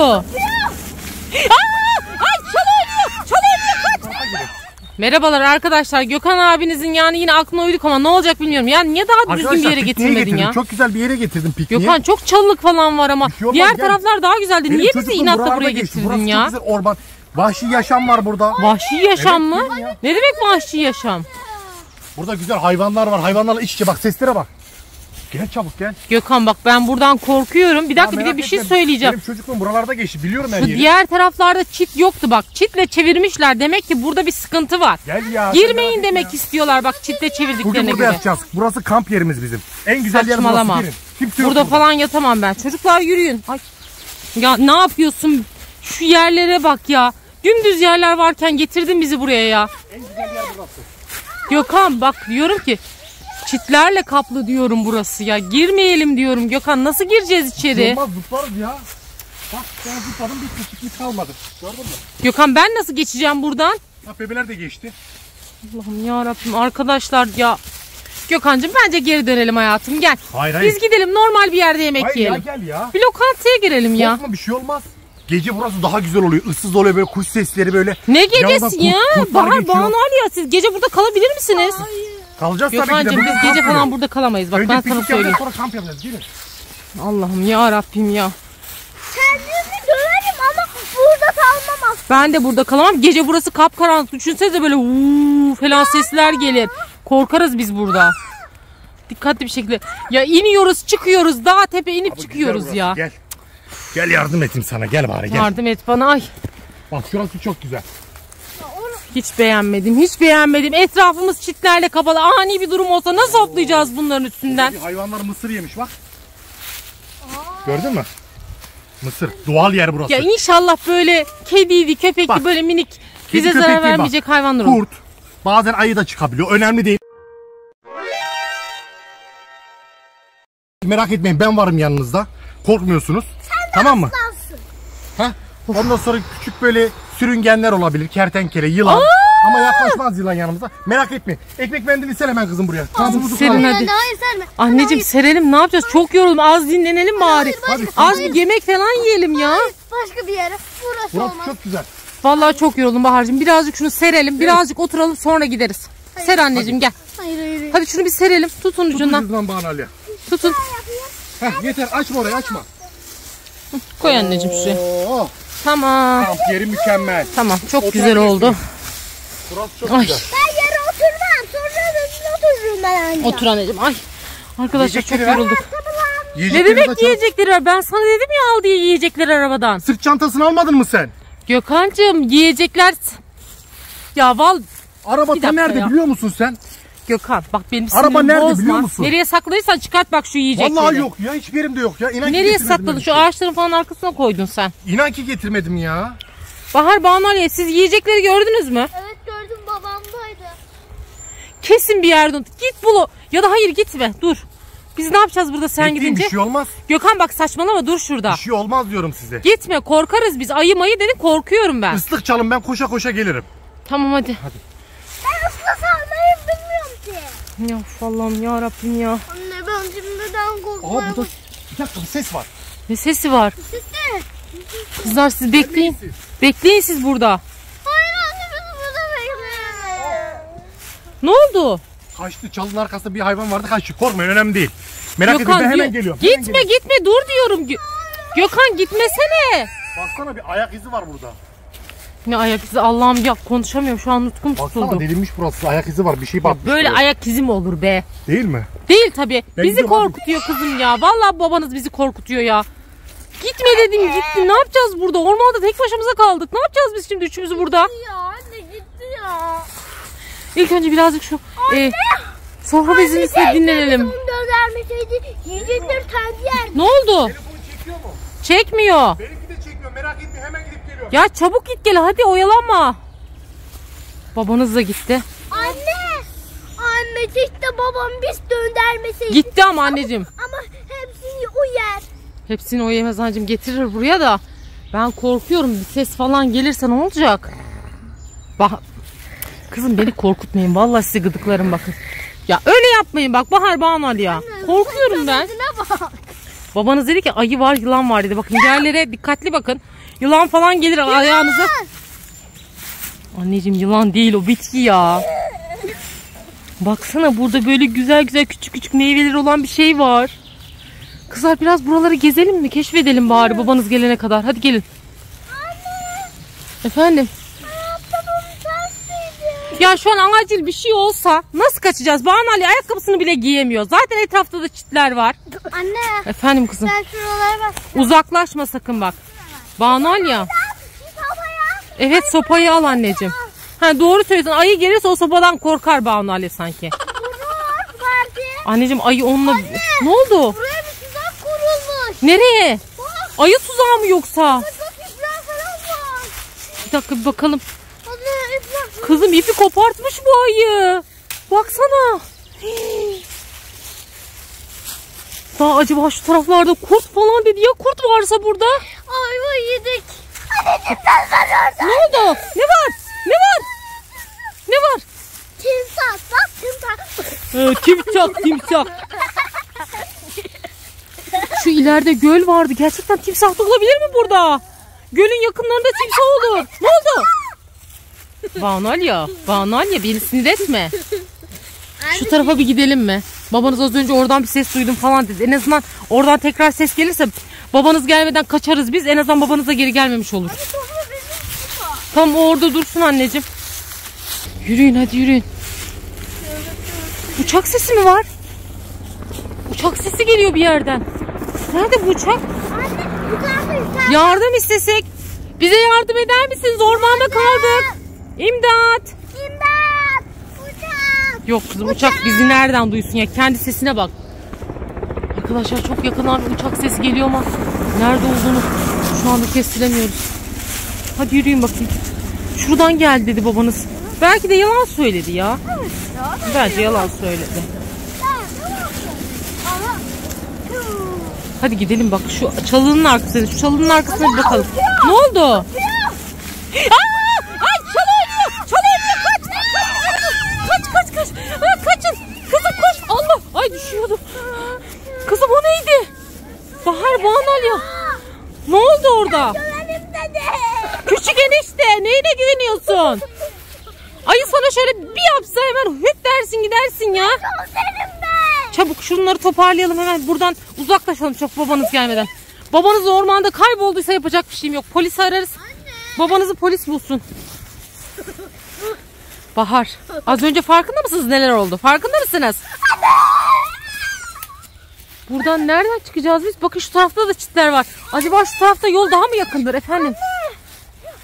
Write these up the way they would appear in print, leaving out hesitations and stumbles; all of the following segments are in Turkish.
oldu? Ay çal oynuyor. Kaç. Merhabalar arkadaşlar. Gökhan abinizin yani yine aklına uyduk ama ne olacak bilmiyorum. Yani niye daha düzgün bir yere getirmedin ya? Çok güzel bir yere getirdim pikniği. Gökhan çok çalılık falan var ama diğer taraflar daha güzeldi. Benim niye bizi inatla buraya getirdin burası ya? Çok güzel orman. Vahşi yaşam var burada. Vahşi yaşam mı? Ne demek vahşi yaşam? Burada güzel hayvanlar var. Hayvanlarla iç içe bak, seslere bak. Gel çabuk gel. Gökhan bak ben buradan korkuyorum. Bir dakika bir de bir şey söyleyeceğim. Benim çocukluğum buralarda geçti. Biliyorum her Şu yeri. diğer taraflarda çit yoktu bak. Çitle çevirmişler. Demek ki burada bir sıkıntı var. Gel ya. Girmeyin demek istiyorlar bak çitle çevirdiklerine Bugün burada göre. yatacağız. Burası kamp yerimiz bizim. En güzel yer burası. Kimse yok burada falan yatamam ben. Çocuklar yürüyün. Ay. Ya ne yapıyorsun? Şu yerlere bak ya. Dümdüz yerler varken getirdin bizi buraya ya. En güzel yer burası. Gökhan bak diyorum ki çitlerle kaplı diyorum burası ya. Girmeyelim diyorum Gökhan. Nasıl gireceğiz içeri? Olmaz, zıplarız ya. Bak ben zıpladım, bir küçük kalmadı. Gördün mü? Gökhan ben nasıl geçeceğim buradan? Bak bebeler de geçti. Allah'ım yarabbim arkadaşlar ya. Gökhan'cığım bence geri dönelim hayatım gel. Hayır. Biz gidelim normal bir yerde yemek yiyelim. Ya, gel ya. Bir lokantaya girelim ya. Korkma, bir şey olmaz. Gece burası daha güzel oluyor. Issız oluyor, böyle kuş sesleri böyle. Ne gecesi ya? Bahar Banu Ali ya siz gece burada kalabilir misiniz? Hayır. Kalacağız Gökhan'cığım tabii ki de. biz gece falan burada kalamayız. Bak önce ben sana söyleyeyim. Sonra kamp yapacağız. Gelin. Allah'ım ya Rabbim ya. Kendimi döverim ama burada kalmam. Ben de burada kalamam. Gece burası kapkaranlık. Düşünsenize böyle uuu falan sesler gelir. Korkarız biz burada. Dikkatli bir şekilde. Ya iniyoruz çıkıyoruz. Dağ tepe inip Abi çıkıyoruz ya. Gel. Gel yardım eteyim sana. Gel bari gel. Yardım et bana ay. Bak şurası çok güzel. Hiç beğenmedim. Hiç beğenmedim. Etrafımız çitlerle kapalı. Ani bir durum olsa nasıl hoplayacağız bunların üstünden? Hayvanlar mısır yemiş bak. Gördün mü? Mısır. Doğal yer burası. Ya inşallah böyle kediydi, köpekti, bak, böyle minik kedi, bize köpek zarar değil, vermeyecek hayvanlar olur. Kurt. Bazen ayı da çıkabiliyor. Önemli değil. Merak etmeyin, ben varım yanınızda. Korkmuyorsunuz. Tamam mı? Heh. Ondan sonra küçük böyle sürüngenler olabilir. Kertenkele, yılan. Ama yaklaşmaz yılan yanımıza. Merak etmeyin. Ekmek mendili ser hemen kızım buraya. Serin hadi. Hayır serme. Anneciğim serelim, ne yapacağız? Çok yoruldum. Az dinlenelim bari. Az bir yemek falan yiyelim ya. Başka bir yere. Burası olmaz. çok güzel. Vallahi çok yoruldum Bahar'cığım. Birazcık şunu serelim. Birazcık oturalım sonra gideriz. Ser anneciğim gel. Hayır. Hadi şunu bir serelim. Tutun ucundan. Ucundan Banu Ali. Tutun. Heh, yeter, açma orayı, açma. Koy anneciğim şuraya. Oo, Tamam. kamp yeri mükemmel. Tamam çok güzel oldu. Burası çok Ay. güzel. Ben yere oturmam. Sonra üstüne otururum ben anca. Otur anneciğim. Ay. Arkadaşlar çok Yiyecekleri ver. yorulduk. Ne Yiyecekleri demek de çok- yiyecekleri var? Ben sana dedim ya al diye yiyecekleri arabadan. Sırt çantasını almadın mı sen? Gökhan'cığım yiyecekler... Ya Araba Bir ta dakika nerede ya. biliyor musun sen? Gökhan bak benim Araba sinirimi nerede bozma. biliyor musun? Nereye sakladıysan çıkart bak şu yiyecekleri. Vallahi yok ya, hiçbir yerimde yok ya. İnan ki Nereye getirmedim sakladın? ben Şu bir şey. ağaçların falan arkasına koydun sen. İnan ki getirmedim ya. Bahar Banu Ali siz yiyecekleri gördünüz mü? Evet gördüm babamdaydı. Kesin bir yerden. Git bul. Ya da hayır gitme dur. Biz ne yapacağız burada sen Bekleyin, gidince? bir şey olmaz. Gökhan bak saçmalama dur şurada. Bir şey olmaz diyorum size. Gitme korkarız biz. Ayı mayı dedin korkuyorum ben. Islık çalın, ben koşa koşa gelirim. Tamam hadi. Ben ıslah salmayı bilmiyorum ki. Ya Allah'ım ya Rabbim ya. Anne ben şimdiden Aa, korkmaya burada bir dakika, bir ses var. Ne sesi var? Sesler. Kızlar siz bekleyin. Bekleyin siz burada. Hayır anne biz burada bekleyelim. Ne oldu? Kaçtı, çalının arkasında bir hayvan vardı, kaçtı. Korkmayın, önemli değil. Merak etmeyin, ben hemen geliyorum. Hemen Gitme geliyorum. gitme dur diyorum. Gökhan gitmesene. Baksana, bir ayak izi var burada. Ne ayak izi Allah'ım ya konuşamıyorum şu an nutkum Baksana, tutuldu. delinmiş burası, ayak izi var, bir şey batmış. Böyle buraya. ayak izi mi olur be? Değil mi? Değil tabii. Ben Bizi gidiyorum, korkutuyor kızım ya. Vallahi babanız bizi korkutuyor ya. Gitme dedim gitti. Ne yapacağız burada? Ormanda tek başımıza kaldık. Ne yapacağız biz şimdi üçümüzü burada? Ya anne gitti ya. İlk önce birazcık şu sofra bezini dinlenelim. Onu göndermeseydi yiyecekleri kendi yer. Ne oldu? Telefonu çekiyor mu? Çekmiyor. Benimki de çekmiyor, merak etme, hemen gidip geliyorum. Ya çabuk git gel hadi oyalanma. Babanız da gitti. Anne. Anne işte babam biz göndermeseydi. Gitti ama anneciğim. Ama hepsini o yer. Hepsini o yemez anneciğim getirir buraya da. Ben korkuyorum bir ses falan gelirse ne olacak? Bak kızım beni korkutmayın vallahi size gıdıklarım bakın. Ya öyle yapmayın bak Bahar Banu Ali ya. Korkuyorum ben. Tadına bak. Babanız dedi ki ayı var, yılan var dedi. Bakın yerlere dikkatli bakın. Yılan falan gelir ayağınıza. Anneciğim yılan değil, o bitki ya. Baksana burada böyle güzel güzel küçük küçük meyveler olan bir şey var. Kızlar biraz buraları gezelim mi? Keşfedelim bari babanız gelene kadar. Hadi gelin. Anne. Efendim? Ayakkabım tersliydi. Ya şu an acil bir şey olsa nasıl kaçacağız? Banu Ali ayakkabısını bile giyemiyor. Zaten etrafta da çitler var. Anne. Efendim kızım? Ben şuralara bak. Uzaklaşma sakın bak. Banu Ali ya. Evet sopayı al anneciğim. Ha doğru söylüyorsun. Ayı gelirse o sopadan korkar Banu Ali sanki. Anneciğim ayı onunla... Anne. Ne oldu? Buraya bir tuzak kurulmuş. Nereye? Bak. Ayı tuzağı mı yoksa? Burada ipler falan var. Bir dakika bir bakalım. Anne ipler. Kızım ipi kopartmış bu ayı. Baksana. Hii. Daha acaba şu taraflarda kurt falan dedi ya, kurt varsa burada. Ayva yedik. Hadi ipler var orada. Ne oldu? Ne var? Ne var? Ne var? Timsah bak timsah. Timsah. Şu ileride göl vardı. Gerçekten timsah da olabilir mi burada? Gölün yakınlarında timsah olur. Ne oldu? Banu Alya beni sinir etme. Şu tarafa bir gidelim mi? Babanız az önce oradan bir ses duydum falan dedi. En azından oradan tekrar ses gelirse babanız gelmeden kaçarız biz. En azından babanız da geri gelmemiş olur. Tamam o orada dursun anneciğim. Yürüyün hadi yürüyün. Uçak sesi mi var? Uçak sesi geliyor bir yerden. Nerede bu uçak? Anne bu tarafta Yardım istesek. Bize yardım eder misiniz? Ormanda kaldık. İmdat. İmdat. Uçak. Yok kızım uçak bizi nereden duysun ya? Kendi sesine bak. Arkadaşlar çok yakından bir uçak sesi geliyor ama nerede olduğunu şu anda kestiremiyoruz. Hadi yürüyün bakayım. Şuradan geldi dedi babanız. Belki de yalan söyledi ya. Bence yalan söyledi. Hadi gidelim bak şu çalının arkasına. Şu çalının arkasına bir bakalım. Ne oldu? Aa! Ay çalı oynuyor. Çalı oynuyor. Kaç. Kaçın. Kızım koş. Allah. Ay düşüyordum. Kızım o neydi? Bahar Banu Alya. Ne oldu orada? Küçük enişte. Neyine güveniyorsun? Ayı sana şöyle bir yapsa hemen hüp dersin gidersin ya. Çabuk şunları toparlayalım hemen buradan uzaklaşalım çok babanız gelmeden. Babanız ormanda kaybolduysa yapacak bir şeyim yok. Polisi ararız. Babanızı polis bulsun. Bahar az önce farkında mısınız neler oldu? Farkında mısınız? Buradan nereden çıkacağız biz? Bakın şu tarafta da çitler var. Acaba şu tarafta yol daha mı yakındır efendim?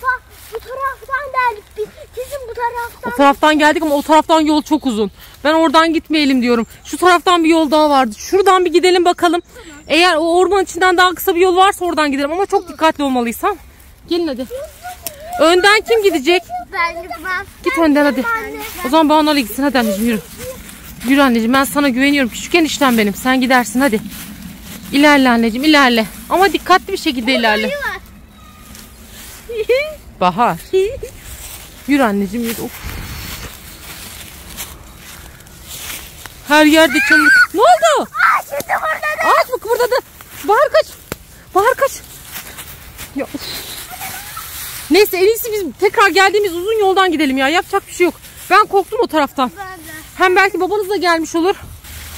Bak bu taraftan geldik biz. Kesin bu taraftan. O taraftan geldik ama o taraftan yol çok uzun. Ben oradan gitmeyelim diyorum. Şu taraftan bir yol daha vardı. Şuradan bir gidelim bakalım. Eğer o ormanın içinden daha kısa bir yol varsa oradan gidelim. Ama çok dikkatli olmalıyız. Tamam. Gelin hadi. Önden kim gidecek? Ben. Git önden hadi. O zaman Banu Ali gitsin. Hadi anneciğim yürü. Yürü anneciğim ben sana güveniyorum. Küçük eniştem benim. Sen gidersin hadi. İlerle anneciğim ilerle. Ama dikkatli bir şekilde ilerle. Bahar. Yürü anneciğim yürü. Of. Her yerde çamur. Ne oldu? Ağaç mı kıpırdadı? Bahar kaç. Ya, of. Neyse en iyisi biz tekrar geldiğimiz uzun yoldan gidelim ya. Yapacak bir şey yok. Ben korktum o taraftan. Hem belki babanız da gelmiş olur.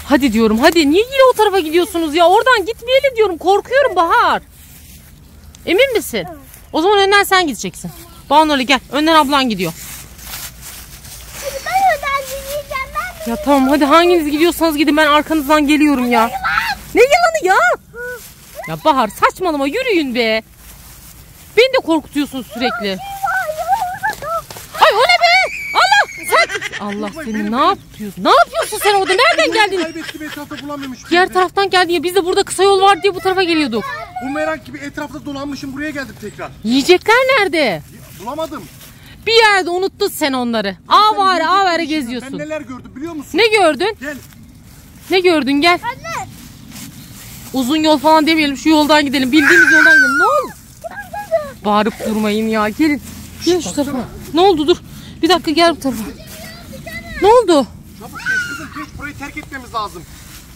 Hadi diyorum hadi. Niye yine o tarafa gidiyorsunuz ya? Oradan gitmeyelim diyorum. Korkuyorum Bahar. Emin misin? O zaman önden sen gideceksin. Banu Ali gel. Önden ablan gidiyor. Ben önden gideceğim ben. Ya tamam hadi hanginiz gidiyorsanız gidin ben arkanızdan geliyorum ya. Ne yılanı ya? Ya Bahar saçmalama yürüyün be. Beni de korkutuyorsun sürekli. Ay o ne be? Allah seni ne yapıyorsun? Ne yapıyorsun sen orada? Nereden geldin? Kaybettim etrafta bulamıyormuş. Diğer taraftan geldin ya biz de burada kısa yol var diye bu tarafa geliyorduk. Bu merak gibi etrafta dolanmışım buraya geldim tekrar. Yiyecekler nerede? Bulamadım. Bir yerde unuttun sen onları. Avare geziyorsun. Ben neler gördüm biliyor musun? Ne gördün? Gel. Ne gördün gel. Anne. Uzun yol falan demeyelim şu yoldan gidelim. Bildiğimiz yoldan gidelim. Ne oldu? Bağırıp durmayın ya. Gelin. Gelin şu tarafa. Ne oldu dur. Bir dakika gel bu tarafa. Ne oldu? Çabuk geç kızım geç burayı terk etmemiz lazım.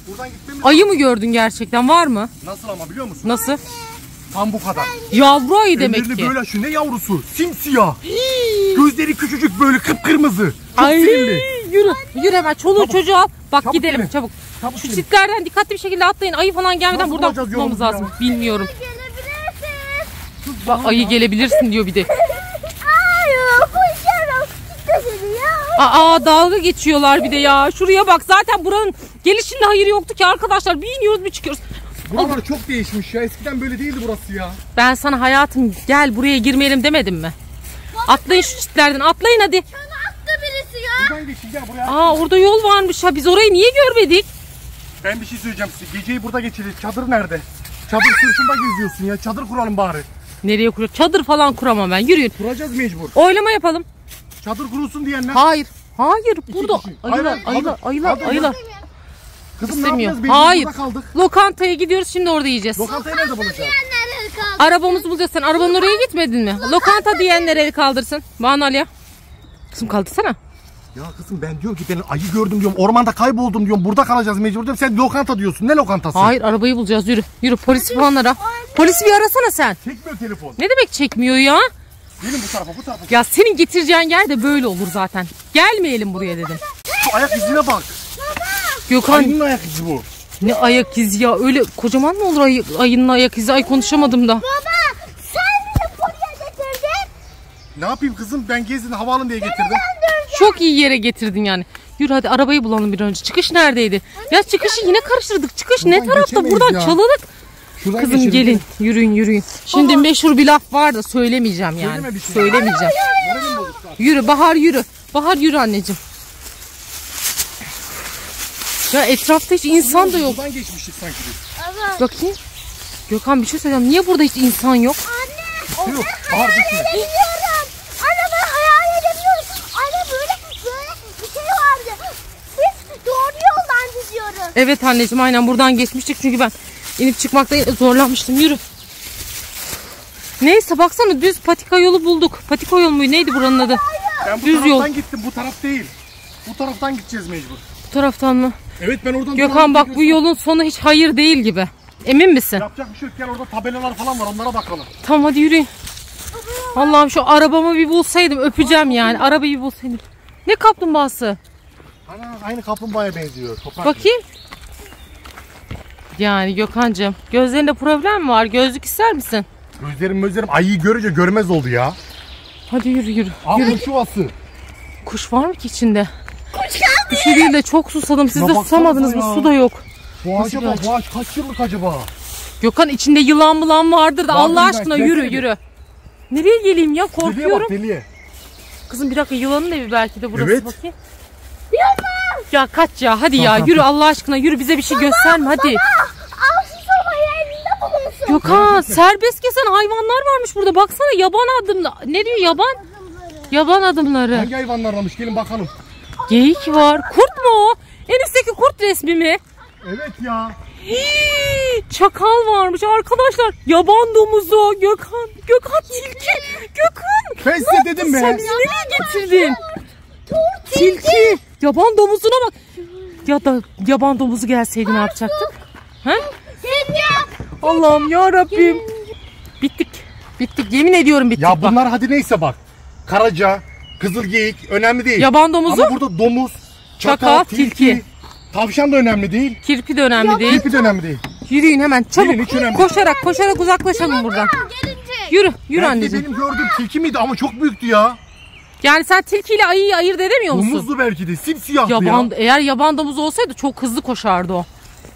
Buradan gitmemiz Ayı mı gördün gerçekten? Var mı? Nasıl ama biliyor musun? Nasıl? Tam bu kadar. Yavru ayı demek Ellerini ki. böyle şu ne yavrusu? Simsiyah. Gözleri küçücük böyle kıpkırmızı. Çok Ay, sinirli. yürü. Yürü hemen çoluğu çocuğu al. Bak Çabuk gidelim gelin. çabuk. Çabuk Şu gelin. çitlerden dikkatli bir şekilde atlayın. Ayı falan gelmeden Nasıl buradan bulacağız tutmamız yolumuzu lazım. ya? Bilmiyorum. Gelebilirsiniz. Bak ayı gelebilirsin diyor bir de. Ay koşuyorum. Git seni ya. Aa dalga geçiyorlar bir de ya. Şuraya bak zaten buranın gelişinde hayır yoktu ki arkadaşlar. Bir iniyoruz bir çıkıyoruz. Buralar çok değişmiş ya. Eskiden böyle değildi burası ya. Ben sana hayatım gel buraya girmeyelim demedim mi? Atlayın şu çitlerden atlayın hadi. Bana attı birisi ya. Buradan geçin gel buraya. Aa orada yol varmış ha biz orayı niye görmedik? Ben bir şey söyleyeceğim size. Geceyi burada geçireceğiz. Çadır nerede? Çadır sırtında geziyorsun ya. Çadır kuralım bari. Nereye kuruyor? Çadır falan kuramam ben yürüyün. Kuracağız mecbur. Oylama yapalım. Çadır kurulsun diyenler. Hayır. Hayır burada kişi. ayılar Hayır, ayılar hadi. ayılar Hadi, ayılar. Kızım İstemiyor. ne yapacağız? Mecbur Hayır. burada kaldık. Lokantaya gidiyoruz şimdi orada yiyeceğiz. Lokantayı nerede bulacağız? Nereye kaldı? Arabamızı bulacağız. Sen arabanın oraya gitmedin mi? Lokanta diyenler el kaldırsın. Banu Aliye. Kızım kaldırsana. Ya kızım ben diyorum ki ben ayı gördüm diyorum. Ormanda kayboldum diyorum. Burada kalacağız mecbur diyorum. Sen lokanta diyorsun. Ne lokantası? Hayır arabayı bulacağız yürü. Yürü polisi falan ara. Polisi bir arasana sen. Çekmiyor telefon. Ne demek çekmiyor ya? Gelin bu tarafa bu tarafa. Ya senin getireceğin yer de böyle olur zaten. Gelmeyelim buraya dedim. Şu ayak izine bak. Gökhan Ayının ayak izi bu. ne ayak izi ya öyle kocaman mı olur ayının ayak izi? Ay konuşamadım da. Baba sen bizi buraya getirdin. Ne yapayım kızım? Ben gezdim havaalanı diye getirdim. Çok iyi yere getirdin yani. Yürü hadi arabayı bulalım bir an önce. Çıkış neredeydi? Ya çıkışı yine karıştırdık. Çıkış ne Buradan tarafta? geçemeyiz Buradan ya. çalılık. Şuradan Kızım geçelim. gelin yürüyün yürüyün. Şimdi meşhur bir laf var da söylemeyeceğim yani. Söyleme bir şey. Söylemeyeceğim. Moralim bozuk zaten. Yürü Bahar yürü. Bahar yürü anneciğim. Ya etrafta hiç insan da yok. Buradan geçmiştik sanki biz. Evet. Bakayım. Gökhan bir şey söyleyeceğim. Niye burada hiç insan yok? Anne. Yok. Bahar düşme. Biliyorum. Anne ben hayal edemiyorum. Anne böyle bir şey vardı. Biz doğru yoldan gidiyoruz. Evet anneciğim aynen buradan geçmiştik. Çünkü ben inip çıkmakta zorlanmıştım. Yürü. Neyse baksana düz patika yolu bulduk. Patika yol muydu? Neydi buranın adı? Ben bu Düz taraftan yol. gittim. Bu taraf değil. Bu taraftan gideceğiz mecbur. Bu taraftan mı? Evet ben oradan... Gökhan bak bu yolun sonu hiç hayır değil gibi. Emin misin? Yapacak bir şey yok. Gel orada tabelalar falan var. Onlara bakalım. Tamam hadi yürüyün. Allah'ım şu arabamı bir bulsaydım öpeceğim yani. Arabayı bulsaydım. Ne kaplumbağası? Ana, aynı kaplumbağaya benziyor. Toprak. Bakayım. Yani Gökhan'cığım gözlerinde problem mi var? Gözlük ister misin? Gözlerim ayıyı görünce görmez oldu ya. Hadi yürü yürü. Aa Yürü. kuş yuvası. Kuş var mı ki içinde? Bir şey değil de çok susadım. Siz Ya de baksanıza susamadınız mı? ya. Su da yok. Bu ağaca Nasıl bak. Bu ağaç kaç yıllık acaba? Gökhan içinde yılan mılan vardır da Vardır Allah belki, aşkına gelsene yürü bir. yürü. Nereye geleyim ya Deliye korkuyorum. bak deliye. Kızım bir dakika yılanın evi belki de burası Evet. bakayım. Ya kaç ya hadi ya yürü Allah aşkına yürü bize bir şey gösterme hadi. Al şu sobayı elinde bulunsun. Gökhan serbest gezen hayvanlar varmış burada baksana yaban adımlı. Ne diyor yaban? Yaban adımları. Hangi hayvanlarlamış? Gelin bakalım. Geyik var. Kurt mu o? En üstteki kurt resmi mi? Evet ya. Hii, çakal varmış arkadaşlar. Yaban domuzu. Gökhan. Gökhan tilki. Gökhan. Ben size dedim be. Sen bizi nereye getirdin? Tilki. Yaban domuzuna bak. Ya da yaban domuzu gelseydi ne yapacaktık? Ha? Allah'ım ya Rabbim. Bittik. Bittik. Yemin ediyorum bittik. Ya bak. bunlar hadi neyse bak. Karaca, kızılgeyik önemli değil. Yaban domuzu. Ama burada domuz, çakal, Çakal, tilki, tilki. tavşan da önemli değil. Kirpi de önemli değil. Kirpi de önemli değil. Yürüyün hemen çabuk. Gelin, hiç önemli. Koşarak uzaklaşalım buradan. Gelince. Yürü Belki de anneciğim. benim gördüğüm tilki miydi ama çok büyüktü ya. Yani sen tilkiyle ayıyı ayırt edemiyor musun? Domuzlu belki de simsiyahtı Yaban, ya. eğer yaban domuzu olsaydı çok hızlı koşardı o.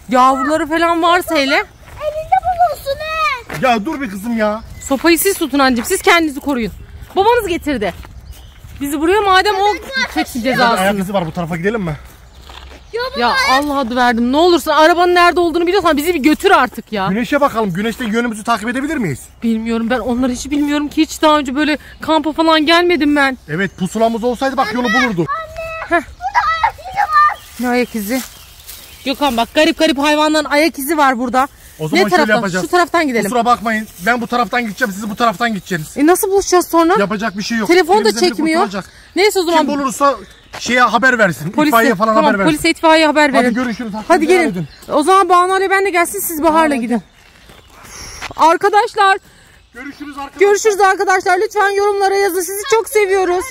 Yavruları falan varsa hele. Elinde bulunsun he. Ya dur bir kızım ya. Sopayı siz tutun anneciğim. Siz kendinizi koruyun. Babanız getirdi. Bizi buraya madem o çeksin Ayak cezasını. izi var bu tarafa gidelim mi? Ya Allah adı verdim. Ne olursa arabanın nerede olduğunu biliyorsan bizi bir götür artık ya. Güneşe bakalım. Güneşte yönümüzü takip edebilir miyiz? Bilmiyorum ben onları hiç bilmiyorum ki. Hiç daha önce böyle kampa falan gelmedim ben. Evet pusulamız olsaydı bak yolu bulurdu. Ne ayak izi? Gökhan bak garip hayvanların ayak izi var burada. O zaman Ne şöyle taraftan? yapacağız. Şu taraftan gidelim. Kusura bakmayın. Ben bu taraftan gideceğim. Siz bu taraftan gideceksiniz. Nasıl buluşacağız sonra? Yapacak bir şey yok. Telefon da Elimizden biri çekmiyor. kurtulacak. Neyse o zaman. Kim bulursa şeye haber versin. Polise, İtfaiye falan tamam, haber versin. polise itfaiye haber verin. Hadi görüşürüz. Hadi gelin. O zaman Banu ile ben de gelsin, siz Bahar'la gidin. Arkadaşlar görüşürüz arkadaşlar. Lütfen yorumlara yazın. Sizi çok seviyoruz.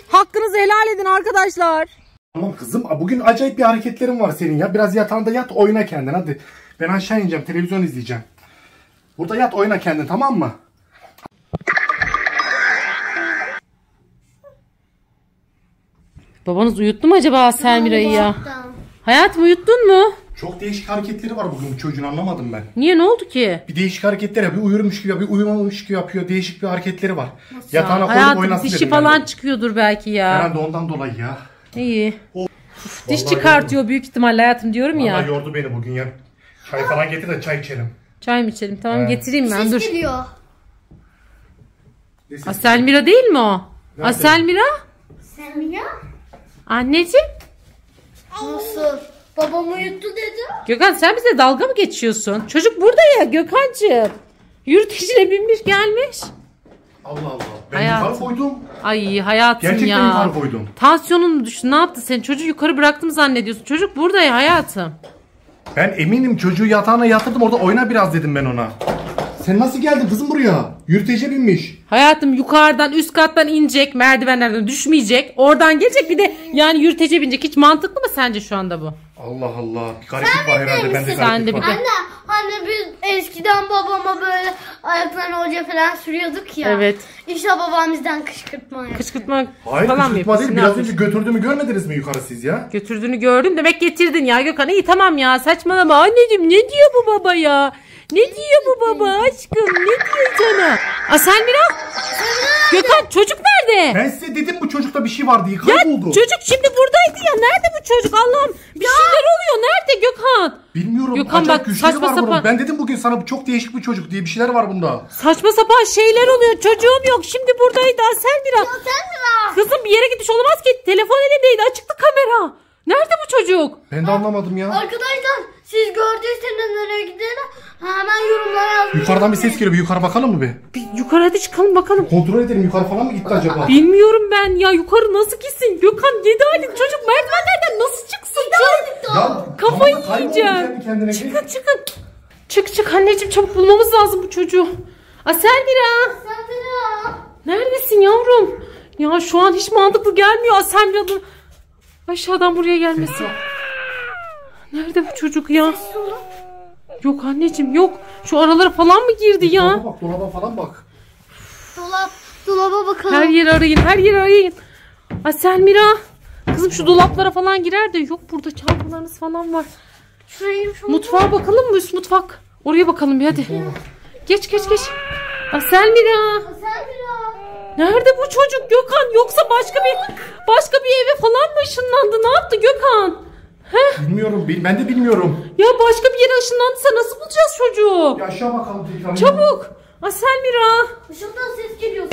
Hakkınızı helal edin arkadaşlar. Tamam kızım, bugün acayip bir hareketlerin var senin ya. Biraz yatağında yat, oyna kendin hadi. Ben aşağı ineceğim, televizyon izleyeceğim. Burada yat, oyna kendin, tamam mı? Babanız uyuttu mu acaba Selmira'yı ya? Hayatım, uyuttun mu? Çok değişik hareketleri var bugün çocuğun, anlamadım ben. Niye, ne oldu ki? Bir değişik hareketler yapıyor, uyurmuş gibi yapıyor, uyumamış gibi yapıyor. Değişik bir hareketleri var. Yatağına koyup Hayatım, oynasın dişi dedim falan yani. çıkıyordur belki ya. Herhalde ondan dolayı ya. İyi. Diş Vallahi çıkartıyor büyük ihtimalle hayatım, diyorum ya. Vallahi yordu beni bugün ya. Çay falan getir de çay içelim. Çay mı içelim? Tamam, Evet. getireyim ben, dur. Geliyor. Selmira değil mi o? Selmira? Selmira? Anneciğim? Nasıl? Babam uyuttu dedi. Gökhan, sen bize dalga mı geçiyorsun? Çocuk burada ya Gökhan'cığım. Yürütecine binmiş gelmiş. Allah Allah. Ben Hayatım. yukarı koydum. Ay hayatım Gerçekten ya. yukarı koydum. Tansiyonun mu düştü, ne yaptı sen? Çocuğu yukarı bıraktım zannediyorsun. Çocuk burada ya hayatım. Ben eminim çocuğu yatağına yatırdım, orada oyna biraz dedim ben ona. Sen nasıl geldin kızım buraya? Yürütece binmiş. Hayatım, yukarıdan üst kattan inecek, merdivenlerden düşmeyecek. Oradan gelecek, bir de yani yürütece binecek. Hiç mantıklı mı sence şu anda bu? Allah Allah. Bir gariplik var herhalde. Ben de Sen de gariplik bir var. de. Anne biz eskiden babama böyle ayaklarına hoca falan sürüyorduk ya. Evet. İşte babam bizden kışkırtma yapıyor. Kışkırtma Hayır, falan mı kışkırtma yapıyorsun? değil. Ne Biraz yapıyorsun? önce götürdüğümü görmediniz mi yukarı siz ya? Götürdüğünü gördüm, demek getirdin ya Gökhan. İyi tamam ya, saçmalama anneciğim, ne diyor bu baba ya? Ne diyor bu baba aşkım, ne diyor sana? Selmira? Gökhan, çocuk nerede? Ben size dedim bu çocukta bir şey var diye, Ya kayboldu. çocuk şimdi buradaydı ya, nerede bu çocuk Allah'ım? Bir şeyler oluyor, nerede Gökhan? Bilmiyorum. Gökhan acayip bak, güçleri saçma var bunun. sapan. Ben dedim bugün sana, bu çok değişik bir çocuk diye bir şeyler var bunda. Saçma sapan şeyler oluyor, çocuğum yok, şimdi buradaydı Selmira. Selmira. Kızım bir yere gitmiş olamaz ki, telefon elimdeydi, açıktı kamera. Nerede bu çocuk? Ben de anlamadım ya. Arkadaşlar siz gördüyseniz nereye gidelim hemen yorumlara yazın. Yukarıdan bir ses geliyor. Bir yukarı bakalım mı bir? Bir yukarı hadi çıkalım bakalım. Kontrol edelim, yukarı falan mı gitti acaba? Bilmiyorum ben ya, yukarı nasıl gitsin? Gökhan 7 aylık çocuk merdivenlerden nasıl çıksın? Ya, Kafayı tamam da kayboldu yiyeceğim. kendi kendine. Çıkın çıkın. Çık anneciğim, çabuk bulmamız lazım bu çocuğu. Selmira. Selmira. Neredesin yavrum? Ya şu an hiç mantıklı gelmiyor Selmira'nın aşağıdan buraya gelmesi. Nerede bu çocuk ya? Yok anneciğim yok. Şu aralara falan mı girdi ya? Dolaba bak, dolaba falan bak. Dolaba bakalım. Her yeri arayın, her yeri arayın. Selmira. Kızım şu dolaplara falan girer de, yok burada çantalarınız falan var. Şurayı Mutfağa bakalım mı, üst mutfak? Oraya bakalım bir hadi. Geç. Selmira. Selmira. Nerede bu çocuk Gökhan? Yoksa başka bir eve falan mı ışınlandı? Ne yaptı Gökhan? He? Bilmiyorum, ben de bilmiyorum. Ya başka bir yere ışınlandıysa nasıl bulacağız çocuğu? Bir aşağı bakalım tekrar. Çabuk. Selmira. Işıktan ses geliyor.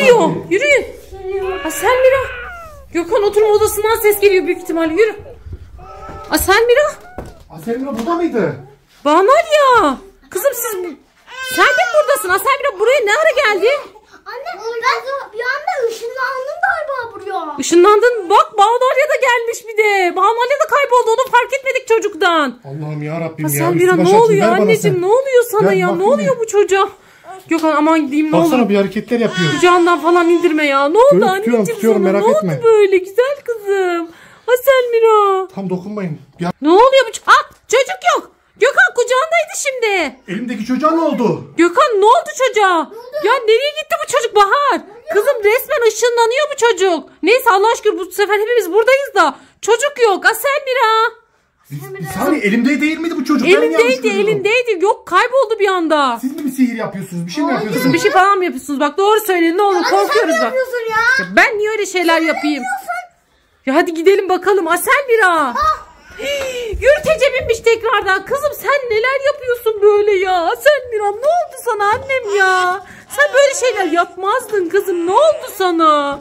Yürüyün. Selmira. Gökhan oturma odasından ses geliyor büyük ihtimalle. Yürü. Selmira. Selmira burada mıydı? Banal ya. Kızım sen de mi buradasın? Selmira buraya ne ara geldi? Anne ben bir anda ışınlandım galiba buraya. Işınlandın. Bak Banalya da gelmiş bir de. Banalya da kayboldu. Onu fark etmedik çocuktan. Allah'ım ya Rabbim ya. Selmira Üstü baş ne açın, oluyor ver bana anneciğim? sen. Ne oluyor sana Ver ya? Ne bakayım oluyor bir. bu çocuğa? Gökhan aman gideyim ne Baksana olur. bir hareketler yapıyor. Kucağından falan indirme ya. Ne oldu Tutuyorum, anneciğim tutuyorum, sana? merak Ne etme. oldu böyle güzel kızım? Selmira. Tam dokunmayın. Ya, Ne oluyor bu? Çocuk yok. Gökhan kucağındaydı şimdi. elimdeki çocuğa ne oldu? Gökhan ne oldu çocuğa? Ya nereye gitti bu çocuk Bahar? Kızım resmen ışınlanıyor bu çocuk. Neyse Allah aşkına bu sefer hepimiz buradayız da. Çocuk yok. Selmira. Bir saniye, elimde değil miydi bu çocuk? Ben mi yanlış Elindeydi görüyorum? elindeydi. Yok kayboldu bir anda. Siz mi bir sihir yapıyorsunuz? Bir şey mi yapıyorsunuz? Kızım bir şey falan mı yapıyorsunuz? Bak doğru söyleyin ne olur, korkuyoruz bak. yapıyorsun ya? Ya ben niye öyle şeyler yapayım? Ya hadi gidelim bakalım Selmira. Yürütece binmiş tekrardan. Kızım sen neler yapıyorsun böyle ya? Selmira ne oldu sana annem ya? Sen böyle şeyler yapmazdın kızım. Ne oldu sana?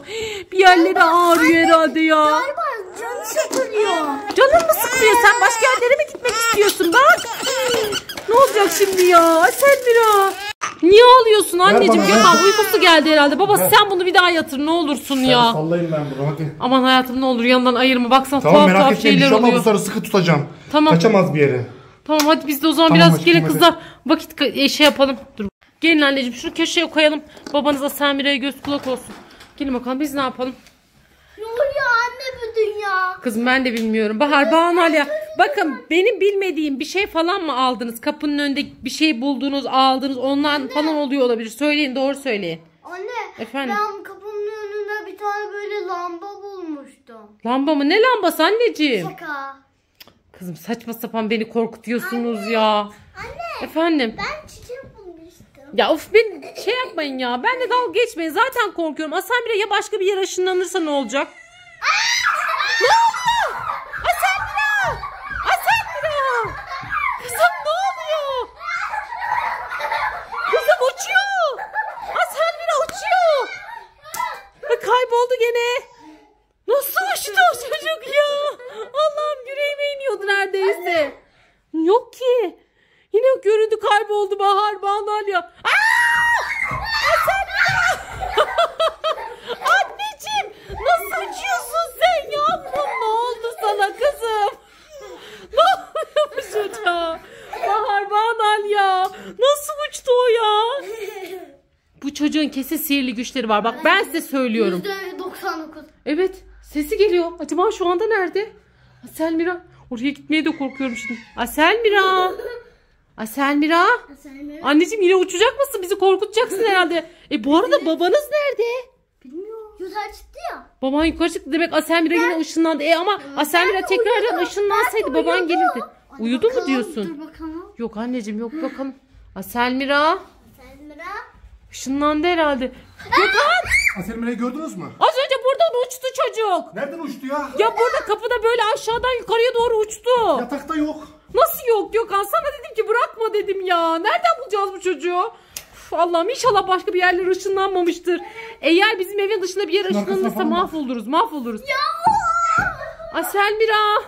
Bir yerleri ağrıyor herhalde ya. Galiba canı sıkılıyor. Canın mı sıkılıyor? Sen başka yerlere mi gitmek istiyorsun? Bak. Ne olacak şimdi ya? Selmira. Niye ağlıyorsun anneciğim? bana, Gökhan ver. uykusu geldi herhalde. Baba sen bunu bir daha yatır ne olursun ya. Sallayayım ben bunu hadi. Aman hayatım ne olur yanından ayırma. Baksana Tamam tuhaf merak tuhaf etmeyin. şeyler İnşallah bu oluyor. sarı sıkı tutacağım. Tamam. Kaçamaz bir yere. Tamam hadi biz de o zaman Tamam biraz aşkım, gelin hadi. kızlar vakit şey yapalım. Dur. Gelin anneciğim şunu köşeye koyalım. Babanıza Samira'ya göz kulak olsun. Gelin bakalım biz ne yapalım? Ne oluyor anne bu dünya? Kızım ben de bilmiyorum. Bahar, Banu Alya. Bakın benim bilmediğim bir şey falan mı aldınız? Kapının önünde bir şey buldunuz, aldınız. Ondan falan oluyor olabilir. Söyleyin, doğru söyleyin. Anne Efendim? ben kapının önünde bir tane böyle lamba bulmuştum. Lamba mı? Ne lambası anneciğim? Şaka. Kızım saçma sapan beni korkutuyorsunuz ya. Anne Efendim? ben çiçek bulmuştum. Ya of beni şey yapmayın ya. Ben de dalga geçmeyin. Zaten korkuyorum. Asamira ya başka bir yere ışınlanırsa ne olacak? Ne oldu? Asamira! Asamira! Kızım ne oluyor? Kızım uçuyor. Asamira uçuyor. Kayboldu gene. Nasıl uçtu o çocuk ya? Allah'ım yüreğime iniyordu neredeyse. Yok ki. Yine göründü kayboldu Bahar, Banu Alya. Anneciğim nasıl uçuyorsun sen yavrum? Ne oldu sana kızım? Ne oluyor bu çocuğa? Bahar, Banu Alya. Nasıl uçtu o ya? Bu çocuğun kesin sihirli güçleri var. Bak ben size söylüyorum. %99. Evet sesi geliyor. Acaba şu anda nerede? Aselmira. Oraya gitmeye de korkuyorum şimdi. Aselmira. Aselmira. Anneciğim yine uçacak mısın? Bizi korkutacaksın herhalde. Bu arada babanız nerede? Bilmiyorum. Yukarı çıktı ya. Baban yukarı çıktı demek Aselmira yine ışınlandı. Ama Aselmira tekrardan ışınlansaydı baban gelirdi. Uyudu mu diyorsun? Dur bakalım. Yok anneciğim yok bakalım. Aselmira. Selmira. Işınlandı herhalde. Gökhan. Aselmira'yı gördünüz mü? Az önce buradan uçtu çocuk. Nereden uçtu ya? Ya burada kapıda böyle aşağıdan yukarıya doğru uçtu. Yatakta yok. Nasıl yok Gökhan? Sana dedim ki bırakma dedim ya. Nereden bulacağız bu çocuğu? Uf, Allah'ım inşallah başka bir yerlere ışınlanmamıştır. Eğer bizim evin dışında bir yere Şunun arkasına ışınlanırsa falan bak. mahvoluruz. Mahvoluruz. Aselmira.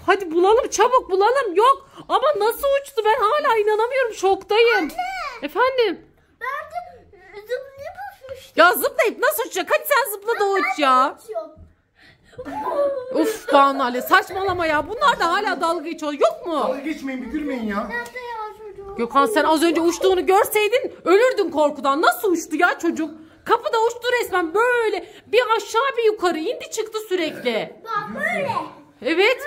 Hadi bulalım çabuk bulalım. Yok ama nasıl uçtu ben hala inanamıyorum. Şoktayım. Anne. Efendim? Ben de zıplayıp uçmuştum. Ya zıplayıp nasıl uçacak? Hadi sen zıpla da uç ya. Uf Banu Ali saçmalama ya. Bunlar da hala dalga geçiyor. Yok mu? Dalga geçmeyin bir gülmeyin ya. Nerede ya çocuk? Gökhan sen az önce uçtuğunu görseydin ölürdün korkudan. Nasıl uçtu ya çocuk? Kapıda uçtu resmen böyle. Bir aşağı bir yukarı indi çıktı sürekli. Bak böyle. Evet.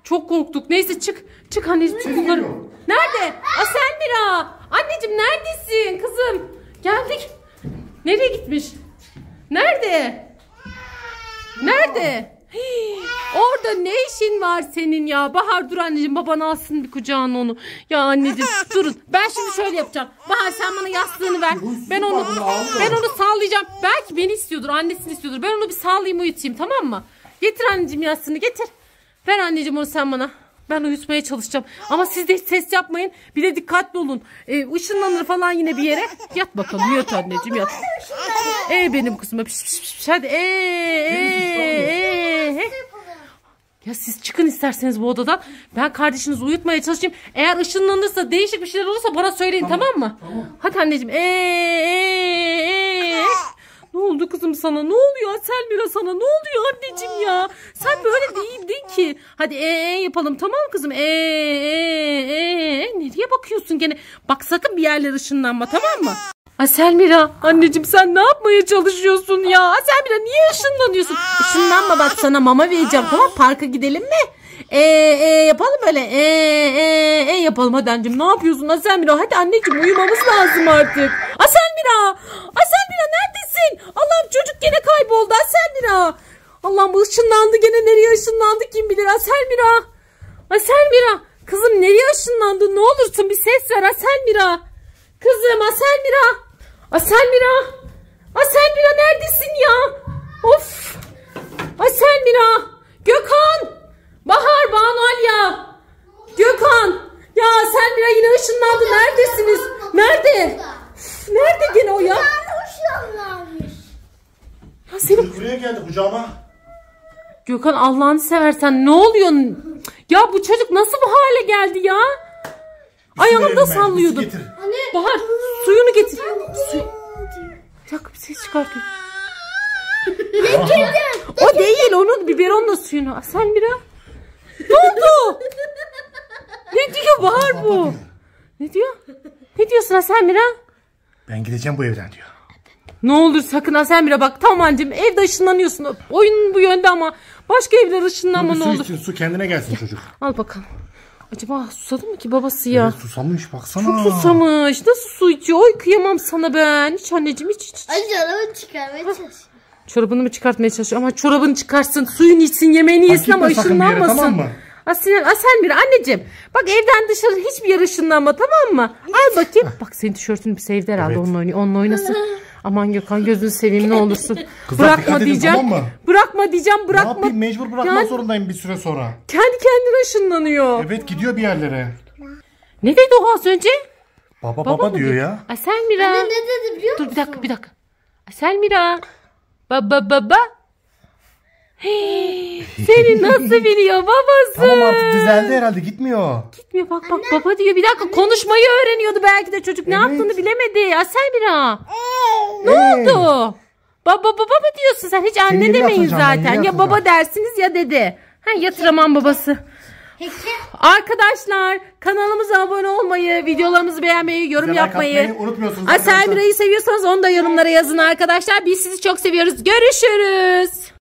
Çok korktuk. Neyse çık. Çık anneciğim çık yukarı. Nerede? Aselmira. Anneciğim neredesin kızım? Geldik. Nereye gitmiş? Nerede? Nerede? Hii, orada ne işin var senin ya? Bahar dur anneciğim baban alsın bir kucağına onu. Ya anneciğim durun. Ben şimdi şöyle yapacağım. Bahar sen bana yastığını ver. Ben onu sağlayacağım. Belki beni istiyordur, annesini istiyordur. Ben onu bir sağlayayım uyutayım tamam mı? Getir anneciğim yastığını getir. Ver anneciğim onu sen bana. Ben uyutmaya çalışacağım. Ama siz de hiç ses yapmayın. Bir de dikkatli olun. Işınlanır falan yine bir yere. Yat bakalım yat anneciğim yat. Benim kızıma piş piş piş. Hadi Ya siz çıkın isterseniz bu odadan. Ben kardeşinizi uyutmaya çalışayım. Eğer ışınlanırsa değişik bir şeyler olursa bana söyleyin tamam mı? Tamam. Hadi anneciğim. Ne oldu kızım sana? Ne oluyor Selmira sana? Ne oluyor anneciğim ya? Sen böyle değildin ki. Hadi yapalım tamam mı kızım? Nereye bakıyorsun gene? Bak sakın bir yerlere ışınlanma tamam mı? Selmira anneciğim sen ne yapmaya çalışıyorsun ya? Selmira niye ışınlanıyorsun? Işınlanma bak sana mama vereceğim tamam parka gidelim mi? Yapalım böyle yapalım hadi anneciğim ne yapıyorsun Selmira? Hadi anneciğim uyumamız lazım artık. Selmira neredesin? Allah'ım çocuk gene kayboldu Selmira. Allah'ım ışınlandı gene nereye ışınlandı kim bilir Selmira. Selmira kızım nereye ışınlandı ne olursun bir ses ver Selmira. Kızım Selmira neredesin ya? Of. Selmira. Gökhan. Bahar, Banu Alya. Gökhan. Ya Selmira yine ışınlandı. Neredesiniz? Nerede? Nerede gene o ya? Ya senin... Buraya geldi kucağıma. Gökhan Allah'ını seversen ne oluyor? Ya bu çocuk nasıl bu hale geldi ya? Ayağında sallıyordu. Bahar suyunu getir. Bir dakika bir ses çıkartıyor. O değil, onun biberonla suyunu. Selmira. Ne oldu? Ne diyor Bahar bu? Ne diyor? Ne diyorsun Selmira? Ben gideceğim bu evden diyor. Ne olur sakın Selmira bak, tamam anneciğim, evde ışınlanıyorsun. Oyun bu yönde ama başka evler ışınlanma ne olur. Su için, su kendine gelsin çocuk. Al bakalım. Acaba susadı mı ki babası ya? Evet, susamış baksana. Çok susamış. Nasıl su içiyor? Oy kıyamam sana ben. Hiç anneciğim hiç. Ay çorabını çıkarmaya çalışıyor. Çorabını mı çıkartmaya çalışıyor? Ama çorabını çıkarsın, suyunu içsin, yemeğini yesin ama ışınlanmasın. Tamam mı? Selmira anneciğim. Bak evden dışarı hiçbir yer ışınlanma, tamam mı? Al bakayım. Bak senin tişörtünü bir sevdi herhalde, evet. Onunla oynasın. Aman Gökhan gözünü seveyim ne olursun. Kızlar, bırakma diyeceğim. Tamam mı? Bırakma diyeceğim, bırakma. Ne yapayım, mecbur bırakmak zorundayım bir süre sonra. Kendi kendine ışınlanıyor. Evet, gidiyor bir yerlere. Ne dedi o az önce? Baba diyor ya. Selmira. Ne dedi biliyor musun? Dur bir dakika. Selmira. Baba. Hey, seni nasıl biliyor babası? Tamam artık düzeldi herhalde, gitmiyor. Gitmiyor bak baba diyor. Bir dakika konuşmayı öğreniyordu belki de çocuk. Ne yaptığını bilemedi. Selmira. Ne oldu? Baba mı diyorsun sen? Hiç anne demeyin zaten. Ya baba dersiniz ya dede. Yatıramam babası. Arkadaşlar kanalımıza abone olmayı, videolarımızı beğenmeyi, yorum yapmayı unutmuyorsunuz. Selmira'yı seviyorsanız onu da yorumlara yazın arkadaşlar. Biz sizi çok seviyoruz. Görüşürüz.